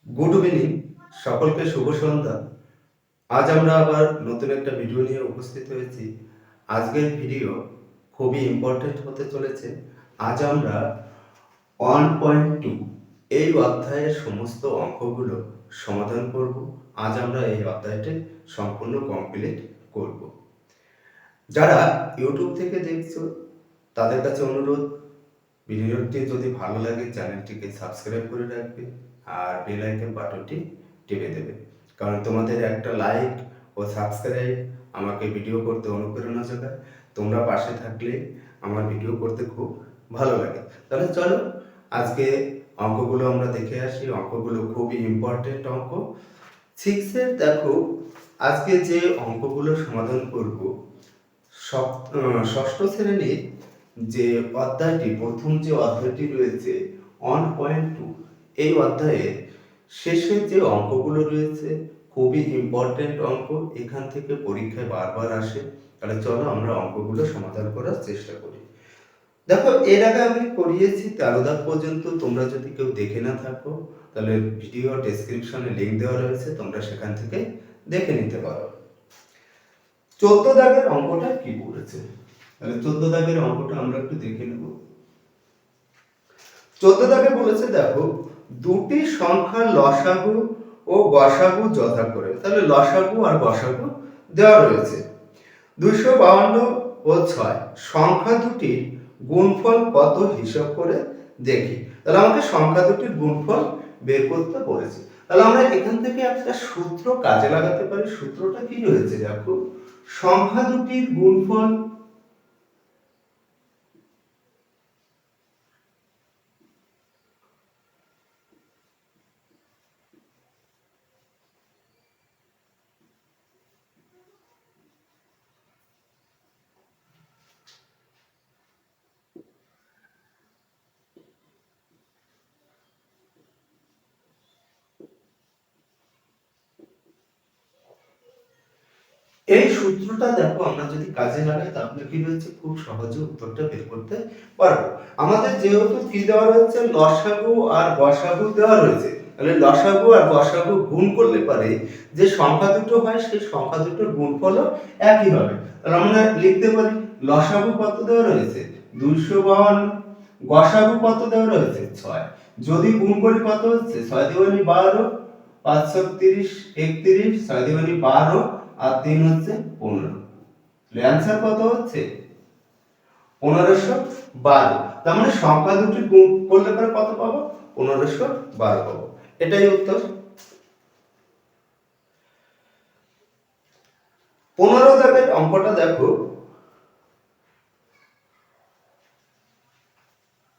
Good evening, সকলকে শুভ সন্ধ্যা। আজ আমরা আবার নতুন একটা ভিডিও নিয়ে উপস্থিত হয়েছি। আজকের ভিডিও খুবই ইম্পর্টেন্ট হতে চলেছে। আজ আমরা 1.2 এই অধ্যায়ের সমস্ত অঙ্কগুলো সমাধান করব। আজ আমরা এই অধ্যায়টি সম্পূর্ণ কমপ্লিট করব। যারা ইউটিউব থেকে দেখছো তাদের কাছে অনুরোধ, ভিডিওটি যদি ভালো লাগে চ্যানেলটিকে সাবস্ক্রাইব করে রাখবে আর বেল আইকন বাটনটি টিপে দেবে, কারণ তোমাদের একটা লাইক ও সাবস্ক্রাইব আমাকে ভিডিও করতে অনুপ্রেরণা যোগায়। তোমরা পাশে থাকলে আমার ভিডিও করতে খুব ভালো লাগে। তাহলে চলো আজকে অঙ্কগুলো আমরা দেখে আসি। অঙ্কগুলো খুবই ইম্পর্টেন্ট অঙ্ক। সিক্সের দেখো, আজকে যে অঙ্কগুলো সমাধান করব ষষ্ঠ শ্রেণীর যে অধ্যায়টি, প্রথম যে অধ্যায়টি রয়েছে 1.2, এই অধ্যায়ে শেষের যে অঙ্কগুলো রয়েছে খুবই ইম্পর্টেন্ট অঙ্ক। এখান থেকে পরীক্ষায় বারবার আসে। তাহলে চলো আমরা অঙ্কগুলো সমাধান করার চেষ্টা করি। দেখো, এর আগে আমি করিয়েছি 13 দাগ পর্যন্ত। তোমরা যদি কেউ দেখে না থাকো তাহলে ভিডিও ডেসক্রিপশনে লিঙ্ক দেওয়া রয়েছে, তোমরা সেখান থেকে দেখে নিতে পারো। 14 দাগের অঙ্কটা কি বলেছে, তাহলে 14 দাগের অঙ্কটা আমরা একটু দেখে নেব। 14 দাগে বলেছে, দেখো দুটি সংখ্যার লসাগু ও গসাগু যথাক্রমে, তাহলে লসাগু আর গসাগু দেওয়া রয়েছে। 252 ও 6 সংখ্যা দুটির গুণফল কত হিসাব করে দেখি। তাহলে আমাকে সংখ্যা দুটির গুণফল বের করতে বলেছে। তাহলে আমরা এখান থেকে একটা সূত্র কাজে লাগাতে পারি। সূত্রটা কি রয়েছে দেখো, সংখ্যা দুটির গুণফল এই সূত্রটা দেখো আমরা যদি কাজে লাগাই তাহলে কি রয়েছে, খুব সহজে উত্তরটা বের করতে পারবো। আমাদের যেহেতু কি দেওয়া রয়েছে, লসাগু আর গসাগু দেওয়া রয়েছে, তাহলে লসাগু আর গসাগু গুণ করলে পারে যে সংখ্যা দুটো হয় সেই সংখ্যা দুটোর গুণফলও একই হবে। তাহলে আমরা লিখতে পারি লসাগু কত দেওয়া রয়েছে 252, গসাগু কত দেওয়া রয়েছে 6। যদি গুণ করি কত হচ্ছে 6 দুগুণে 12, 530 31, 6 দুগুণে 12 আর 3 হচ্ছে 15। অ্যানসার কত হচ্ছে 1512। তার মানে সংখ্যা দুটি গুণ করলে পরে কত পাবো, 1512 পাবো। এটাই উত্তর। 15 দাগের অঙ্কটা দেখো,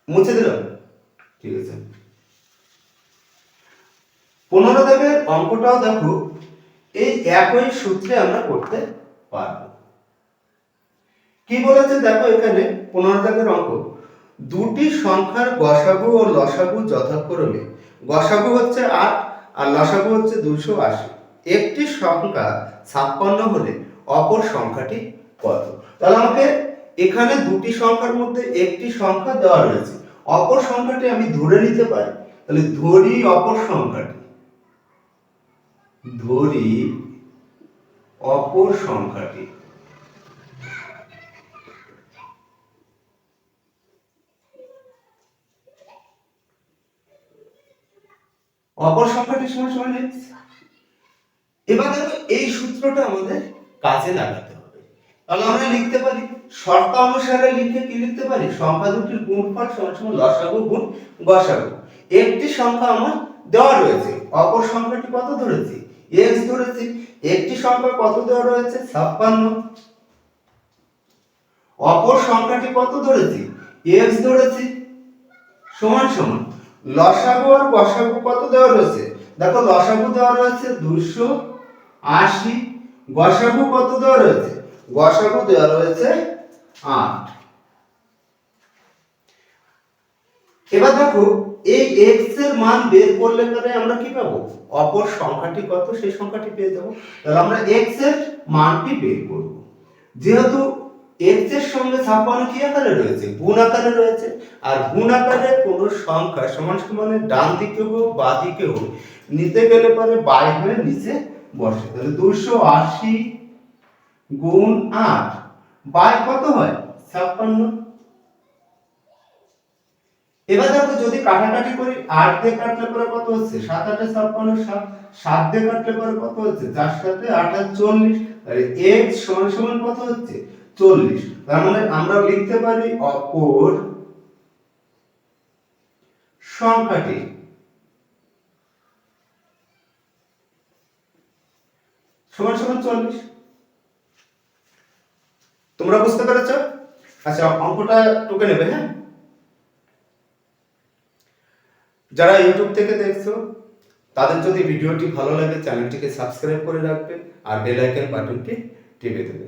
মুছে দিলাম, ঠিক আছে। 15 দাগের অঙ্কটাও দেখো এই একই সূত্রে আমরা করতে পারবো। কি বলেছে দেখো এখানে 15 দাগের অঙ্ক, দুটি সংখ্যার গসাগু ও লসাগু যথাক্রমে, গসাগু হচ্ছে 8 আর লসাগু হচ্ছে 280, একটি সংখ্যা 56 হলে অপর সংখ্যাটি কত। তাহলে আমাকে এখানে দুটি সংখ্যার মধ্যে একটি সংখ্যা দেওয়া রয়েছে, অপর সংখ্যাটি আমি ধরে নিতে পারি। তাহলে ধরি অপর সংখ্যাটি, ধরি অপর সংখ্যাটি। অপর সংখ্যাটি সমান সমান x। এবার দেখো এই সূত্রটা আমাদের কাজে লাগাতে হবে। তাহলে আমরা লিখতে পারি শর্ত অনুসারে লিখে কি লিখতে পারি, সংখ্যা দুটির গুণফল সমান সমান লসাগু গুণ গসাগু। একটি সংখ্যা আমার দেওয়া রয়েছে, অপর সংখ্যাটি কত ধরেছি x ধরেছি। একটি সংখ্যা কত দেওয়া রয়েছে 56, অপর সংখ্যাটি কত ধরেছি x ধরেছি, সমান সমান লসাগু আর গসাগু কত দেওয়া রয়েছে। দেখো লসাগু দেওয়া রয়েছে 280, গসাগু কত দেওয়া রয়েছে, গসাগু দেওয়া রয়েছে 8। এবার দেখো এই x এর মান বের করলে পরে আমরা কি পাবো, অপর সংখ্যাটি কত সেই সংখ্যাটি পেয়ে যাব। তাহলে আমরা x এর মানটি বের করব। যেহেতু x এর সঙ্গে 56 কি আকারে রয়েছে? গুণ আকারে রয়েছে। আর গুণ আকারে কোন সংখ্যা সমান সমানের ডান দিকে হোক বা দিকে হোক নিতে গেলে পরে বাই হয়ে নিচে বসে। তাহলে 280 গুণ 8 বাই কত হয়? 56। এবার দেখো যদি কাটাকাটি করি 8 দিয়ে কাটলে পরে কত হচ্ছে? 7 8 56, 7 দিয়ে কাটলে পরে কত হচ্ছে? 4 7 8 40। তাহলে x সমান সমান কত হচ্ছে? 40। তার মানে আমরা লিখতে পারি অপর সংখ্যাটি সমান সমান 40। তোমরা বুঝতে পেরেছো? আচ্ছা অঙ্কটা টুকে নেবে। হ্যাঁ, যারা ইউটিউব থেকে দেখছো তাদের যদি ভিডিওটি ভালো লাগে চ্যানেলটিকে সাবস্ক্রাইব করে রাখবে আর বেল আইকন বাটনটি টিপে দেবে।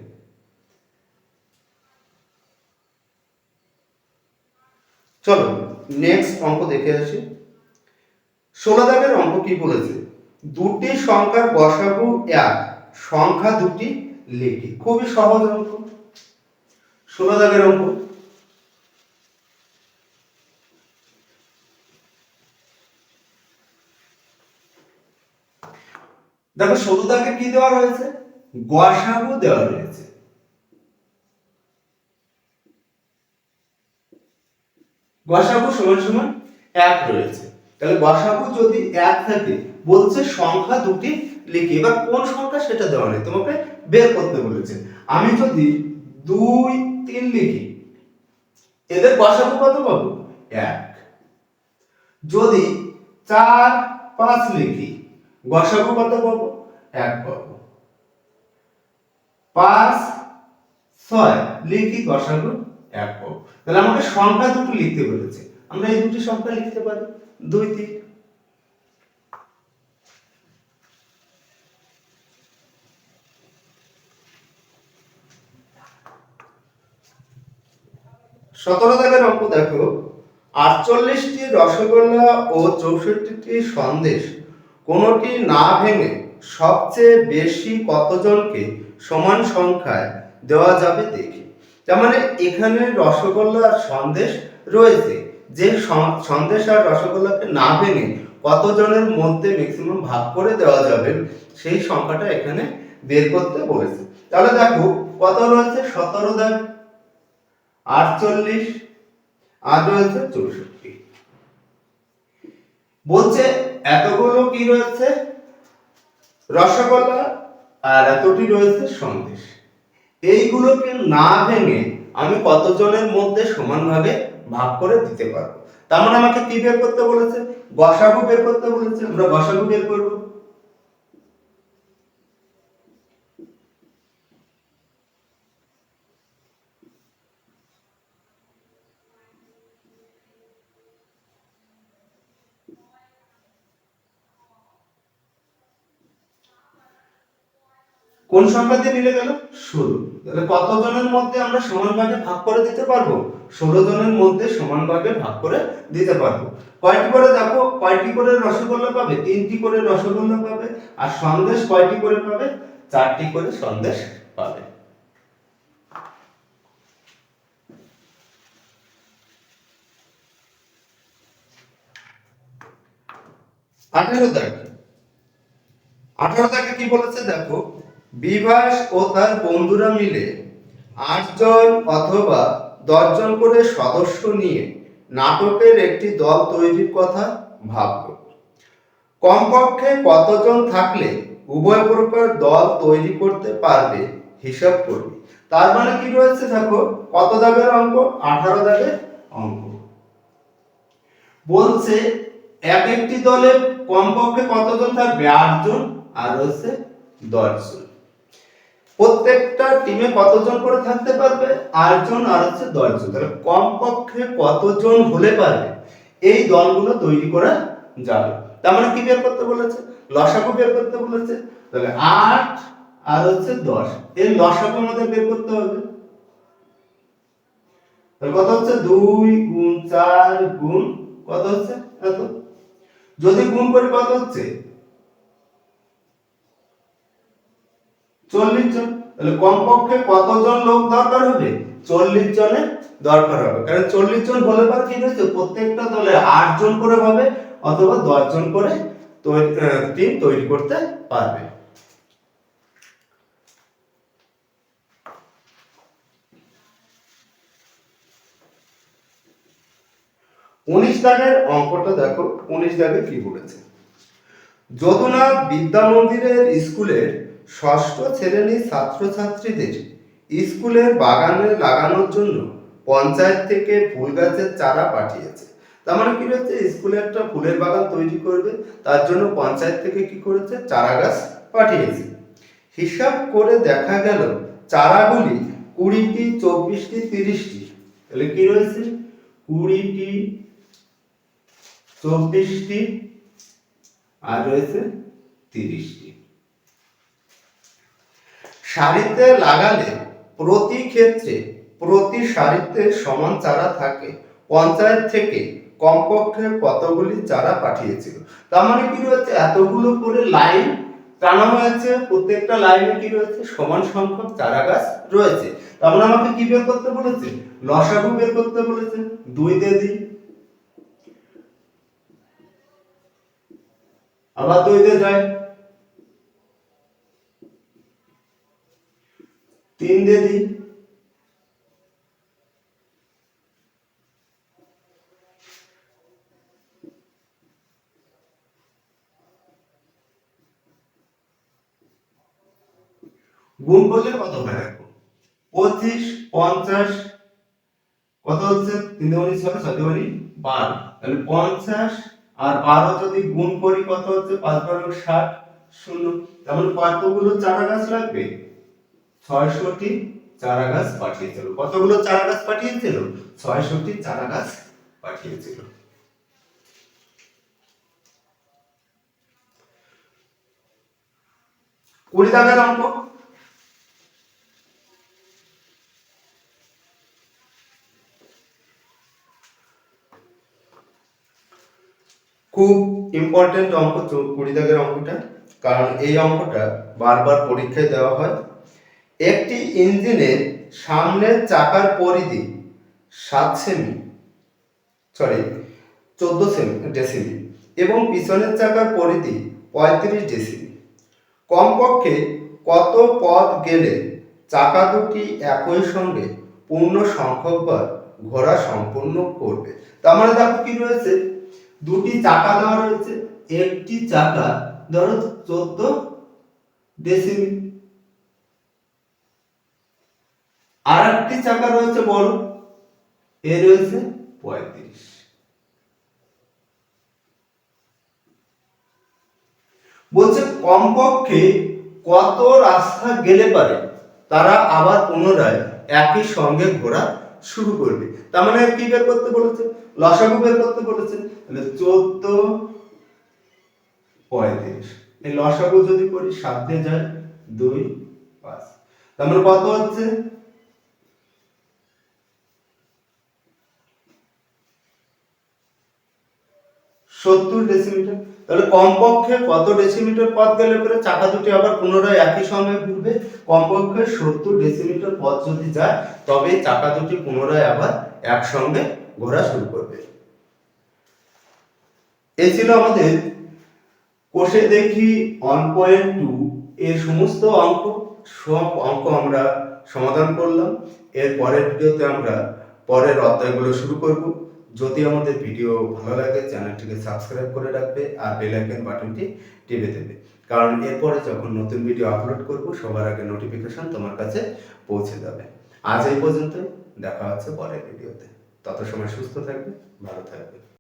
চলো নেক্সট অঙ্ক দেখে আসি। 16 দাগের অঙ্ক কি বলেছে? দুটি সংখ্যার গসাগু 1, সংখ্যা দুটি লিখি। খুবই সহজ অঙ্ক। 16 দাগের অঙ্ক। দেখো 16 দাগে কি দেওয়া রয়েছে? গসাগু দেওয়া রয়েছে। গসাগু সমান সমান 1 রয়েছে। তাহলে গসাগু যদি 1 থাকে বলছে সংখ্যা দুটি লিখি। এবার কোন সংখ্যা সেটা দেওয়া নেই, তোমাকে বের করতে বলেছে। আমি যদি 2 3 লিখি এদের গসাগু কত পাবো? 1। যদি 4 5 লিখি গসাগু কত পাবো? 1 পাবো। 5 6 লিখি গসাগু 1 পাবো। তাহলে আমাকে সংখ্যা দুটো লিখতে বলেছে, আমরা এই দুটি সংখ্যা লিখতে পারি 2 3। সতেরো দাগের অঙ্ক দেখো। 48টি রসগোল্লা ও 64টি সন্দেশ কোনটি না ভেঙে সবচেয়ে বেশি কতজনকে সমান সংখ্যায় দেওয়া যাবে দেখি। তার মানে এখানে রসগোল্লা আর সন্দেশ রয়েছে, যে সন্দেশ আর রসগোল্লাকে না ভেঙে কতজনের মধ্যে ম্যাক্সিমাম ভাগ করে দেওয়া যাবে সেই সংখ্যাটা এখানে বের করতে বলেছে। তাহলে দেখো কত রয়েছে? 17 দাগ 48 আর রয়েছে 64। বলছে এতগুলো কি রয়েছে? রসগোল্লা আর এতটি রয়েছে সন্দেশ। এইগুলোকে না ভেঙে আমি কতজনের মধ্যে সমানভাবে ভাগ করে দিতে পারবো। তার মানে আমাকে কি বের করতে বলেছে? গসাগু বের করতে বলেছে। আমরা গসাগু বের করব। কোন সংখ্যা দিয়ে মিলে গেল? 16। তাহলে কতজনের মধ্যে আমরা সমানভাগে ভাগ করে দিতে পারবো? 16 জনের মধ্যে সমানভাগে ভাগ করে দিতে পারবো। কয়টি করে দেখো, কয়টি করে রসগোল্লা পাবে? 3টি করে রসগোল্লা পাবে। আর সন্দেশ কয়টি করে পাবে? 4টি করে সন্দেশ পাবে। আঠারো দাগ। 18 দাগে কি বলেছে দেখো। বিভাস ও তার বন্ধুরা মিলে 8 জন অথবা 10 জন করে সদস্য নিয়ে নাটকের একটি দল তৈরির কথা ভাবলো। কমপক্ষে কতজন থাকলে উভয় প্রকার দল তৈরি করতে পারবে হিসাব করবে। তার মানে কি রয়েছে দেখো, কত দাগের অঙ্ক? 18 দাগের অঙ্ক। বলছে এক একটি দলে কমপক্ষে কতজন থাকবে? 8 জন আর হচ্ছে 10 জন। প্রত্যেকটা টিমে কতজন করে থাকতে পারবে? 8 জন আর হচ্ছে 10 জন। তাহলে কমপক্ষে কতজন হলে পারবে এই দলগুলো তৈরি করা যাবে। তার মানে কি বের করতে বলেছে? লসাগু বের করতে বলেছে। তাহলে 8 আর হচ্ছে 10 এর লসাগু আমাদের বের করতে হবে। তাহলে কত হচ্ছে? 2 গুণ 4 গুণ কত হচ্ছে? এত। যদি গুণ করি কত হচ্ছে? 40 জন। তাহলে কমপক্ষে কতজন লোক দরকার হবে? 40 জনের দরকার হবে, কারণ 40 জন হলে পর কি হয়েছে, প্রত্যেকটা দলে 8 জন করে হবে অথবা 10 জন করে টিম তৈরি করতে পারবে। উনিশ দাগের অঙ্কটা দেখো, 19 দাগে কি বলেছে। যদুনাথ বিদ্যা মন্দিরের স্কুলের ষষ্ঠ শ্রেণীর ছাত্রছাত্রীদের স্কুলের বাগানে লাগানোর জন্য পঞ্চায়েত থেকে ফুল গাছের চারা পাঠিয়েছে। তার মানে কি হচ্ছে, স্কুলে একটা ফুলের বাগান তৈরি করবে, তার জন্য পঞ্চায়েত থেকে কি করেছে, চারা গাছ পাঠিয়েছে। হিসাব করে দেখা গেল চারাগুলি 20টি, 24টি, 30টি। তাহলে কি রয়েছে, 20টি, 24টি আর রয়েছে 30টি। সারিতে লাগালে প্রতি ক্ষেত্রে প্রতি সারিতে সমান চারা থাকে। পঞ্চায়েত থেকে কমপক্ষে কতগুলি চারা পাঠিয়েছিল। তার মানে কি রয়েছে, এতগুলো করে লাইন টানা হয়েছে, প্রত্যেকটা লাইনে কি রয়েছে, সমান সংখ্যক চারা গাছ রয়েছে। তার মানে আমাকে কি বের করতে বলেছে, লসাগু বের করতে বলেছে। 2 দিয়ে দিই, আবার 2 দিয়ে যায়, 3 দিয়ে দিই, গুণ করলে কত হয় দেখো, 25, 50 কত হচ্ছে, 3 দুগুণে 6, 6 দুগুণে 12। তাহলে 50 আর 12 যদি গুণ করি কত হচ্ছে, 5 12 60, শূন্য। তাহলে কতগুলো চারা গাছ লাগবে, 600টি চারা গাছ পাঠিয়েছিল। কতগুলো চারা গাছ পাঠিয়েছিল, 600টি চারা গাছ পাঠিয়েছিল। 20 দাগের অঙ্ক, খুব ইম্পর্টেন্ট অঙ্ক 20 দাগের অঙ্কটা, কারণ এই অঙ্কটা বারবার পরীক্ষায় দেওয়া হয়। একটি ইঞ্জিনের সামনের চাকার পরিধি 14 ডেসিমি এবং পিছনের চাকার পরিধি 35 ডেসিমি। কমপক্ষে কত পথ গেলে চাকা দুটি একই সঙ্গে পূর্ণ সংখ্যকবার ঘোরা সম্পূর্ণ করবে। তার মানে দেখো কি রয়েছে, দুটি চাকা দেওয়া রয়েছে, একটি চাকা ধরো 14 ডেসিমি, আর একটি চাকা রয়েছে বড়, এ রয়েছে 35। বলছে কমপক্ষে কত রাস্তা গেলে পারে তারা আবার পুনরায় একই সঙ্গে ঘোরা শুরু করবে। তার মানে কি বের করতে বলেছে, লসাগু বের করতে বলেছে। তাহলে 14, 35, এই লসাগু যদি করি 7 দিয়ে যায় 2, 5, তার মানে কত হচ্ছে, 70 ডেসিমিটার। তাহলে কমপক্ষে কত ডেসিমিটার পথ গেলে পরে চাকা দুটি আবার পুনরায় একই সঙ্গে ঘুরবে, কমপক্ষে 70 ডেসিমিটার পথ যদি যায় তবে চাকা দুটি পুনরায় আবার একসঙ্গে ঘোরা শুরু করবে। এই ছিল আমাদের কোষে দেখি 1.2 এর সমস্ত অঙ্ক। সব অঙ্ক আমরা সমাধান করলাম। এর পরের ভিডিওতে আমরা পরের অধ্যায়গুলো শুরু করব। যদি আমাদের ভিডিও ভালো লাগে চ্যানেলটিকে সাবস্ক্রাইব করে রাখবে আর বেল আইকন বাটনটি টিপে দেবে, কারণ এরপরে যখন নতুন ভিডিও আপলোড করব সবার আগে নোটিফিকেশন তোমার কাছে পৌঁছে যাবে। আজ এই পর্যন্ত, দেখা হচ্ছে পরের ভিডিওতে। তত সময় সুস্থ থাকবে, ভালো থাকবে।